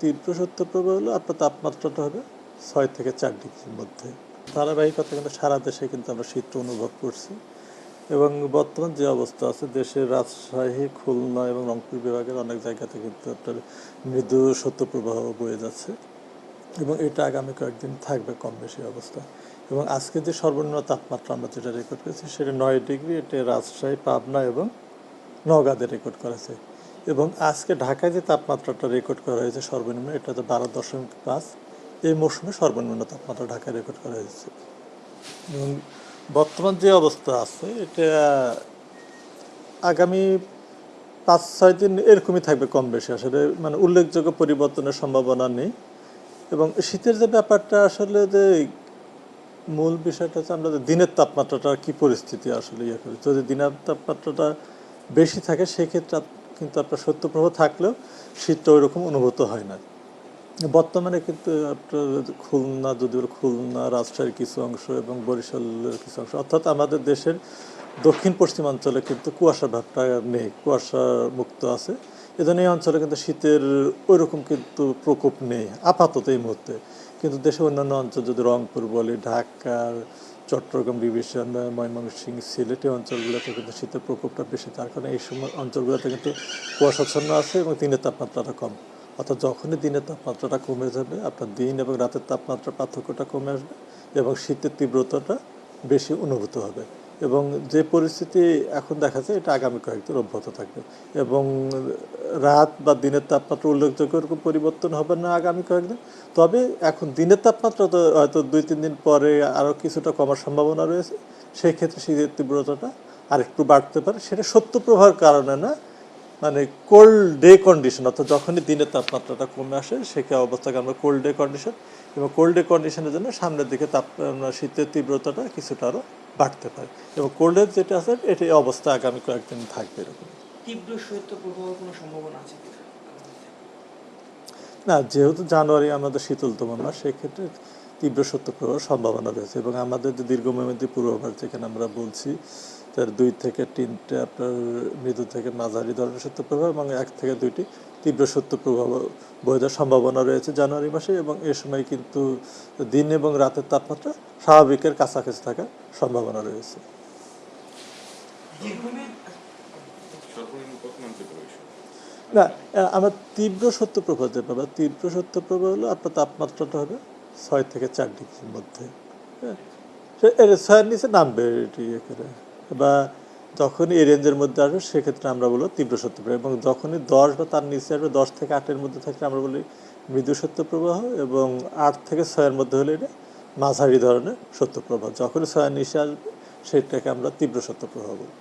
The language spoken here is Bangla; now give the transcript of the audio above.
তীব্র শৈত্যপ্রবাহ হলো আপনার তাপমাত্রাটা হবে 6 থেকে 4 ডিগ্রির মধ্যে। ধারাবাহিকতা কিন্তু সারা দেশে কিন্তু আমরা শীতটা অনুভব করছি এবং বর্তমান যে অবস্থা আছে দেশের রাজশাহী, খুলনা এবং রংপুর বিভাগের অনেক জায়গাতে কিন্তু আপনার মৃদু শৈত্যপ্রবাহ বয়ে যাচ্ছে এবং এটা আগামী কয়েকদিন থাকবে কম বেশি অবস্থা। এবং আজকে যে সর্বনিম্ন তাপমাত্রা আমরা যেটা রেকর্ড করেছি সেটা 9 ডিগ্রি, এটা রাজশাহী, পাবনা এবং নওগাঁতে রেকর্ড করা হয়েছে। এবং আজকে ঢাকায় যে তাপমাত্রাটা রেকর্ড করা হয়েছে সর্বনিম্ন, এটা তো 12.5, এই মৌসুমে সর্বনিম্ন তাপমাত্রা ঢাকায় রেকর্ড করা হয়েছে। এবং বর্তমান যে অবস্থা আছে এটা আগামী 5-6 দিন এরকমই থাকবে কম বেশি, আসলে মানে উল্লেখযোগ্য পরিবর্তনের সম্ভাবনা নেই। এবং শীতের যে ব্যাপারটা আসলে যে মূল বিষয়টা হচ্ছে আমরা দিনের তাপমাত্রাটা কি পরিস্থিতি আসলে ইয়ে করি। যদি দিনের তাপমাত্রাটা বেশি থাকে সেক্ষেত্রে কিন্তু আপনার শৈত্যপ্রবাহ থাকলেও শীতটা ওইরকম অনুভূত হয় না। বর্তমানে কিন্তু আপনার খুলনা, রাজশাহীর কিছু অংশ এবং বরিশালের কিছু অংশ, অর্থাৎ আমাদের দেশের দক্ষিণ পশ্চিমাঞ্চলে কিন্তু কুয়াশা ভাবটা নেই, কুয়াশা মুক্ত আছে। এজন্য এই অঞ্চলে কিন্তু শীতের ওইরকম কিন্তু প্রকোপ নেই আপাতত এই মুহূর্তে। কিন্তু দেশের অন্যান্য অঞ্চল, যদি রংপুর বলি, ঢাকার, চট্টগ্রাম ডিভিশন, ময়মনসিংহ, সিলেট, এই অঞ্চলগুলোতে কিন্তু শীতের প্রকোপটা বেশি। তার কারণে এই সময় অঞ্চলগুলোতে কিন্তু কুয়াশাচ্ছন্ন আছে এবং দিনের তাপমাত্রাটা কম। অর্থাৎ যখনই দিনের তাপমাত্রাটা কমে যাবে, আপনার দিন এবং রাতের তাপমাত্রার পার্থক্যটা কমে আসবে এবং শীতের তীব্রতাটা বেশি অনুভূত হবে। এবং যে পরিস্থিতি এখন দেখা যায় এটা আগামী কয়েকদিন অব্যাহত থাকবে এবং রাত বা দিনের তাপমাত্রা উল্লেখযোগ্য এরকম পরিবর্তন হবে না আগামী কয়েকদিন। তবে এখন দিনের তাপমাত্রা তো হয়তো 2-3 দিন পরে আরও কিছুটা কমার সম্ভাবনা রয়েছে। সেই ক্ষেত্রে শীতের তীব্রতাটা আরেকটু বাড়তে পারে, সেটা শৈত্যপ্রবাহের কারণে না, মানে কোল্ড ডে কন্ডিশন, অর্থাৎ যখনই দিনের তাপমাত্রাটা কমে আসে সেক্ষেত্রে অবস্থাকে আমরা কোল্ড ডে কন্ডিশন, এবং কোল্ড ডে কন্ডিশনের জন্য সামনের দিকে শীতের তীব্রতাটা কিছুটা আরও বাড়তে পারে। এবং কোল্ড ডে যেটা আছে এটা এই অবস্থা আগামী কয়েকদিন থাকবে এরকম। তীব্র শৈত্যপ্রবাহের কোনো সম্ভাবনা আছে কি না, যেহেতু জানুয়ারি আমাদের শীতলতম মাস, সেক্ষেত্রে তীব্র শৈত্যপ্রবাহের সম্ভাবনা রয়েছে। এবং আমাদের যে দীর্ঘমেয়াদী পূর্বাভাস যেখানে আমরা বলছি তার 2 থেকে 3টে আপনার মৃদু থেকে মাঝারি ধরনের শৈত্যপ্রবাহ এবং 1 থেকে 2টি তীব্র শৈত্যপ্রবাহ বয়ে যাওয়ার সম্ভাবনা রয়েছে জানুয়ারি মাসে। এবং এ সময় কিন্তু দিন এবং রাতের তাপমাত্রা স্বাভাবিকের কাছাকাছি থাকার সম্ভাবনা রয়েছে। না, আমার তীব্র শৈত্যপ্রবাহ যে পাবে, তীব্র শৈত্যপ্রবাহ হলো আপনার তাপমাত্রাটা হবে 6 থেকে 4 ডিগ্রির মধ্যে। হ্যাঁ, এর 6-এর নিচে নামবে এটি ইয়ে করে। বা যখনই এই রেঞ্জের মধ্যে আসবে সেক্ষেত্রে আমরা বলবো তীব্র শৈত্যপ্রবাহ। এবং যখনই 10 বা তার নিচে আসবে, 10 থেকে 8-এর মধ্যে থাকলে আমরা বলি মৃদু শৈত্যপ্রবাহ, এবং 8 থেকে 6-এর মধ্যে হলে এটা মাঝারি ধরনের শৈত্যপ্রবাহ। যখনই 6-এর নিচে আসবে সেটাকে আমরা তীব্র শৈত্যপ্রবাহ বলবো।